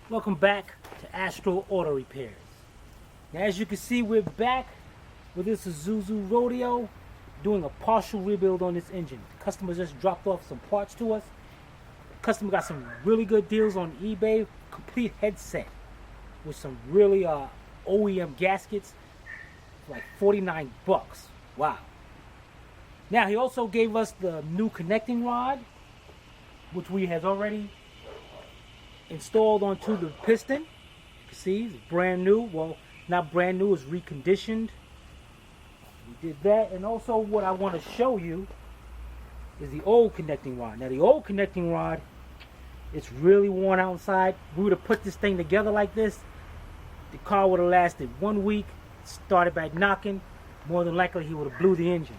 Welcome back to Astro Auto Repairs. Now, as you can see, we're back with this Isuzu Rodeo doing a partial rebuild on this engine. The customer just dropped off some parts to us. The customer got some really good deals on eBay, complete headset with some really OEM gaskets for like 49 bucks. Wow. Now, he also gave us the new connecting rod, which we have already installed onto the piston. You can see it's brand new. Well, not brand new, it's reconditioned. We did that, and also what I want to show you is the old connecting rod. Now, the old connecting rod, it's really worn out inside. If we would have put this thing together like this, the car would have lasted 1 week. Started back knocking. More than likely, he would have blew the engine.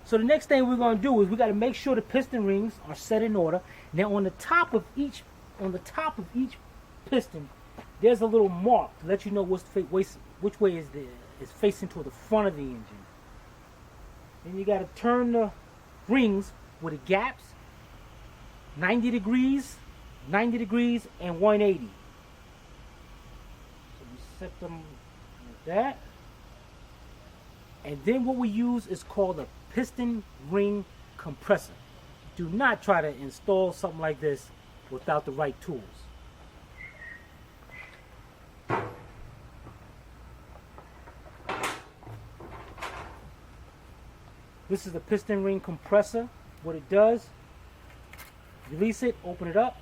So the next thing we're going to do is we got to make sure the piston rings are set in order. Now on the top of each piston, there's a little mark to let you know which way is facing toward the front of the engine. Then you got to turn the rings with the gaps 90 degrees, and 180. So we set them like that. And then what we use is called a piston ring compressor. Do not try to install something like this without the right tools. This is the piston ring compressor. What it does, release it, open it up,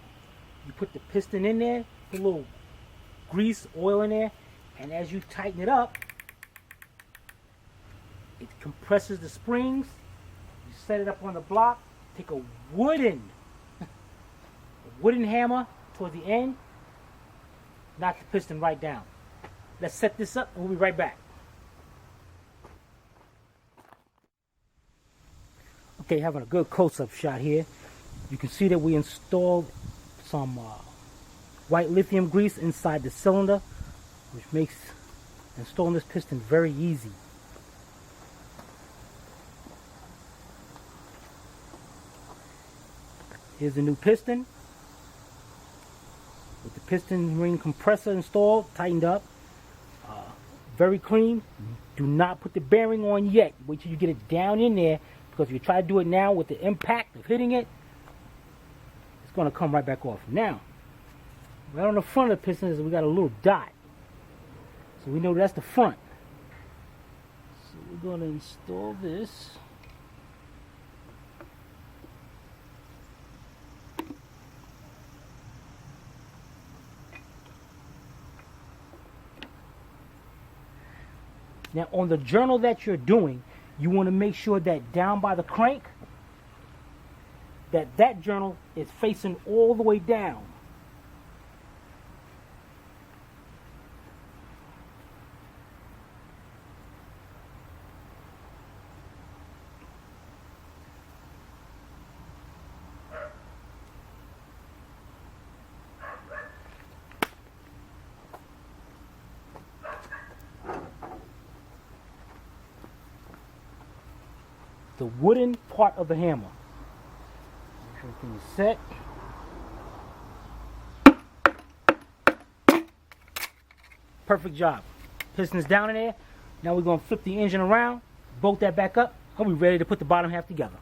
you put the piston in there, put a little grease, oil in there, and as you tighten it up, it compresses the springs. You set it up on the block. Take a wooden hammer toward the end. Knock the piston right down. Let's set this up and we'll be right back. Okay, having a good close-up shot here. You can see that we installed some white lithium grease inside the cylinder, which makes installing this piston very easy. Here's the new piston with the piston ring compressor installed, tightened up, very clean. Do not put the bearing on yet. Wait till you get it down in there, because if you try to do it now with the impact of hitting it, it's going to come right back off. Now, right on the front of the piston is we got a little dot, so we know that's the front. So we're going to install this. Now on the journal that you're doing, you want to make sure that down by the crank, that journal is facing all the way down. The wooden part of the hammer. Everything is set. Perfect job. Piston is down in there. Now we're going to flip the engine around, bolt that back up, and we're ready to put the bottom half together.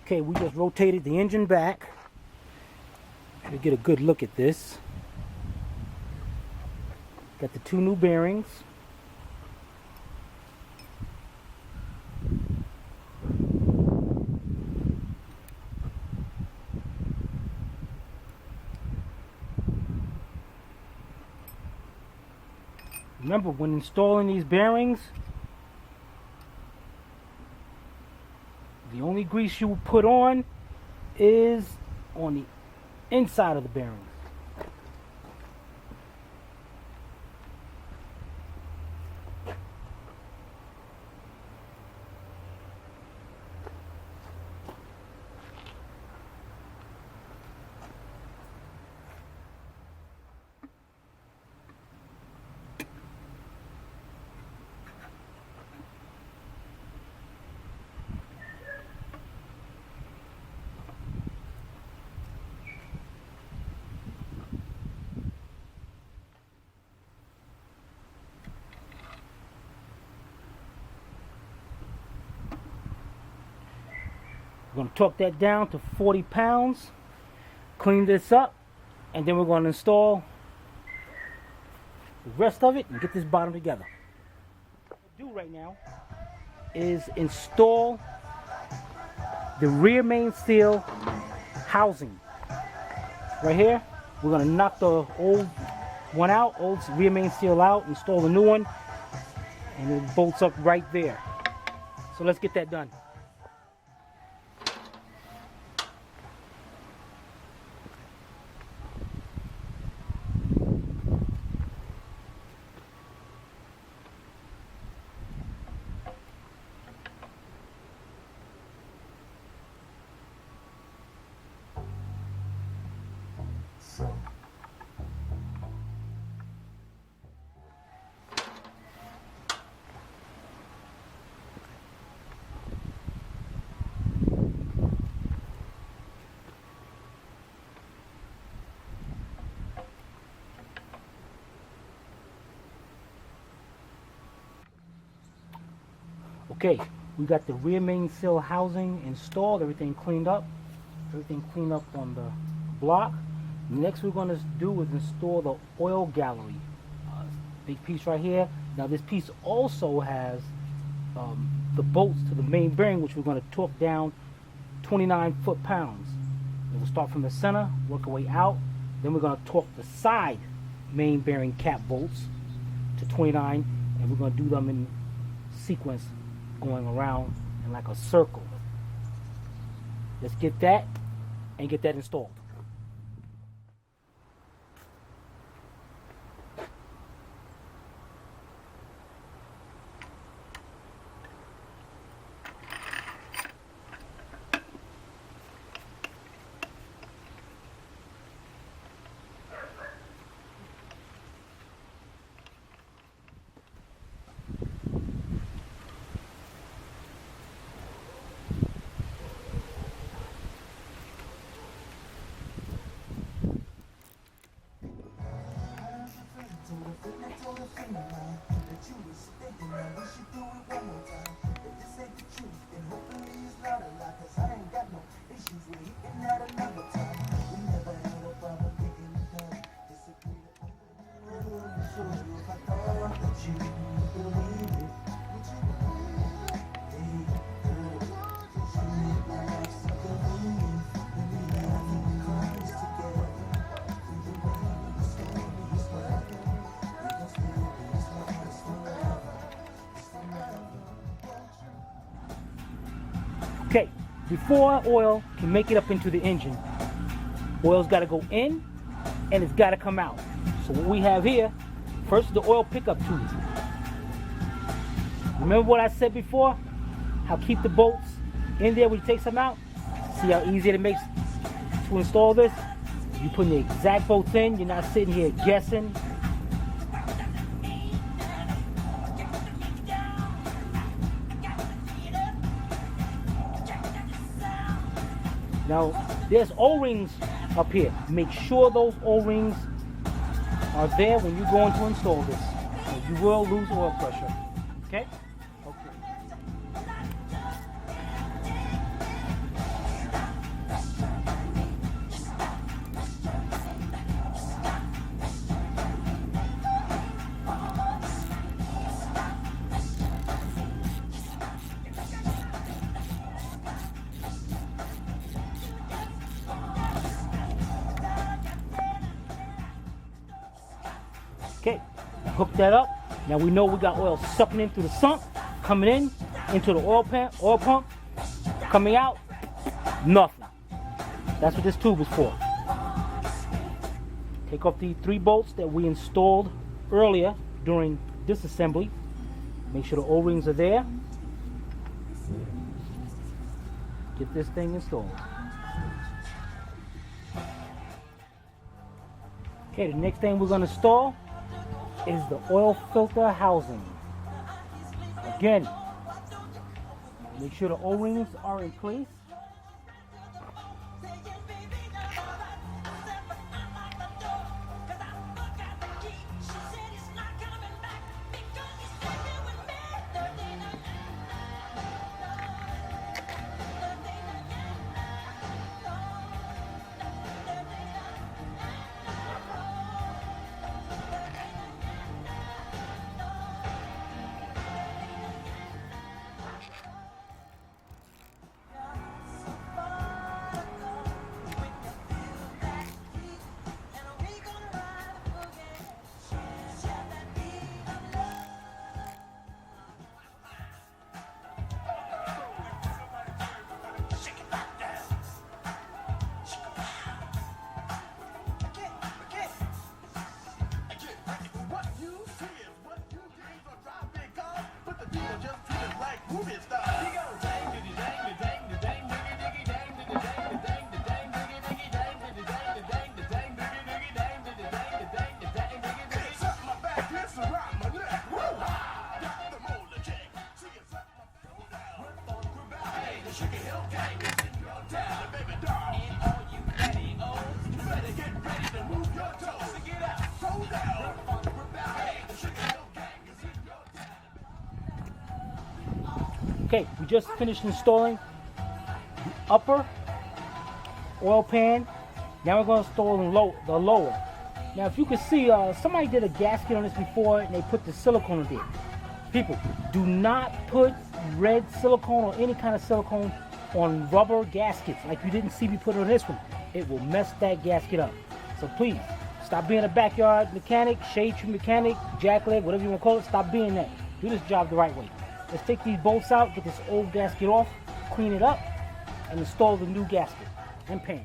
Okay, we just rotated the engine back. Should get a good look at this. Got the two new bearings. Remember, when installing these bearings, the only grease you will put on is on the inside of the bearings. We're going to torque that down to 40 pounds, clean this up, and then we're going to install the rest of it and get this bottom together. What we'll do right now is install the rear main seal housing. Right here, we're going to knock the old one out, old rear main seal out, install the new one, and it bolts up right there. So let's get that done. Okay, we got the rear main seal housing installed, everything cleaned up on the block. Next we're going to do is install the oil gallery. Big piece right here. Now this piece also has the bolts to the main bearing, which we're going to torque down 29 foot-pounds. We'll start from the center, work our way out. Then we're going to torque the side main bearing cap bolts to 29, and we're going to do them in sequence, going around in like a circle. Let's get that and get that installed. Okay, before oil can make it up into the engine, oil's got to go in and it's got to come out. So what we have here, first the oil pickup tube. Remember what I said before? How keep the bolts in there when you take some out? See how easy it makes to install this? You put the exact bolts in, you're not sitting here guessing. Now, there's O-rings up here. Make sure those O-rings are there when you're going to install this. So you will lose oil pressure. Okay? Okay, hook that up. Now we know we got oil sucking in through the sump, coming in into the oil pump, coming out, nothing. That's what this tube is for. Take off the 3 bolts that we installed earlier during disassembly. Make sure the O-rings are there. Get this thing installed. Okay, the next thing we're going to install is the oil filter housing. Again, make sure the O-rings are in place. Okay, we just finished installing the upper oil pan. Now we're going to install the lower. Now, if you can see, somebody did a gasket on this before, and they put the silicone in there. People, do not put red silicone or any kind of silicone on rubber gaskets like you didn't see me put on this one. It will mess that gasket up. So please, stop being a backyard mechanic, shade tree mechanic, jackleg, whatever you want to call it. Stop being that. Do this job the right way. Let's take these bolts out, get this old gasket off, clean it up, and install the new gasket and pan.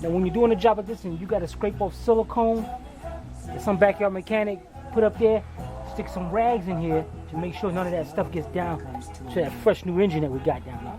Now when you're doing a job like this and you got to scrape off silicone, that some backyard mechanic put up there, stick some rags in here to make sure none of that stuff gets down to that fresh new engine that we got down there.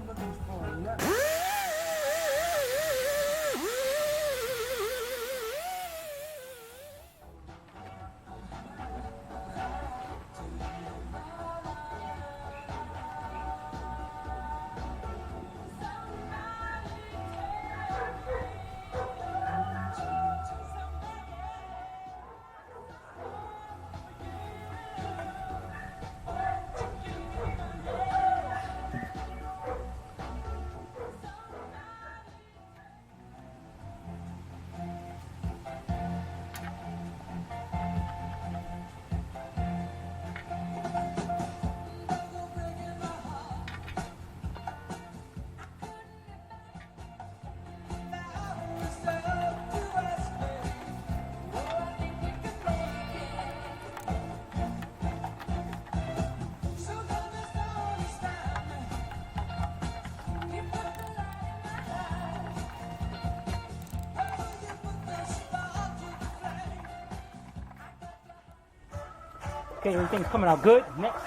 Okay, everything's coming out good. Next,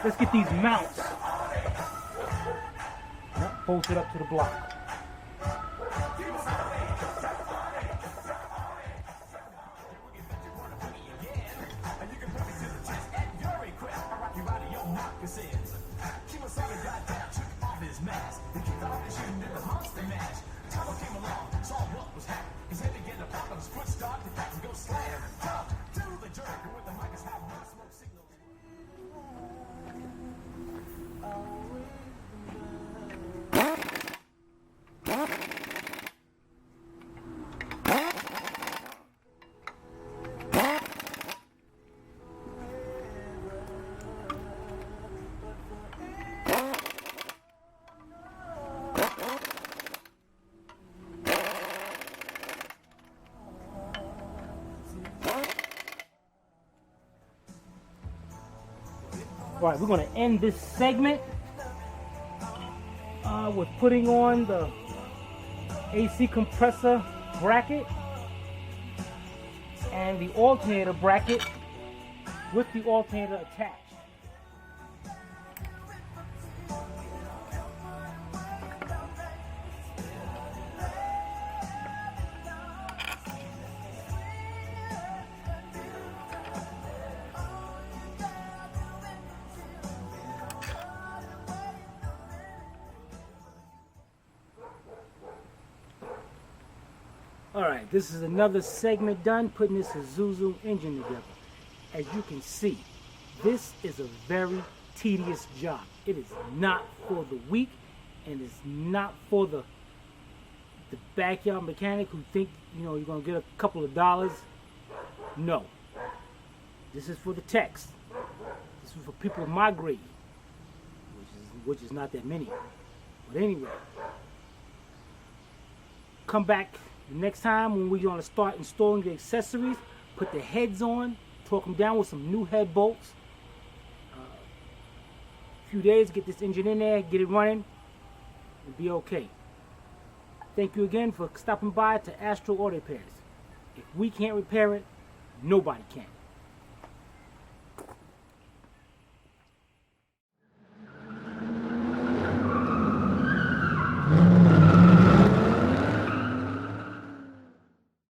let's get these mounts bolted up to the block. All right, we're going to end this segment with putting on the AC compressor bracket and the alternator bracket with the alternator attached. Alright, this is another segment done, putting this Isuzu engine together. As you can see, this is a very tedious job. It is not for the weak, and it's not for the backyard mechanic who think, you know, you're going to get a couple of dollars. No. This is for the techs. This is for people of my grade, which is not that many. But anyway, come back the next time when we're going to start installing the accessories, put the heads on, torque them down with some new head bolts. A few days, get this engine in there, get it running, and be okay. Thank you again for stopping by to Astro Auto Repairs. If we can't repair it, nobody can.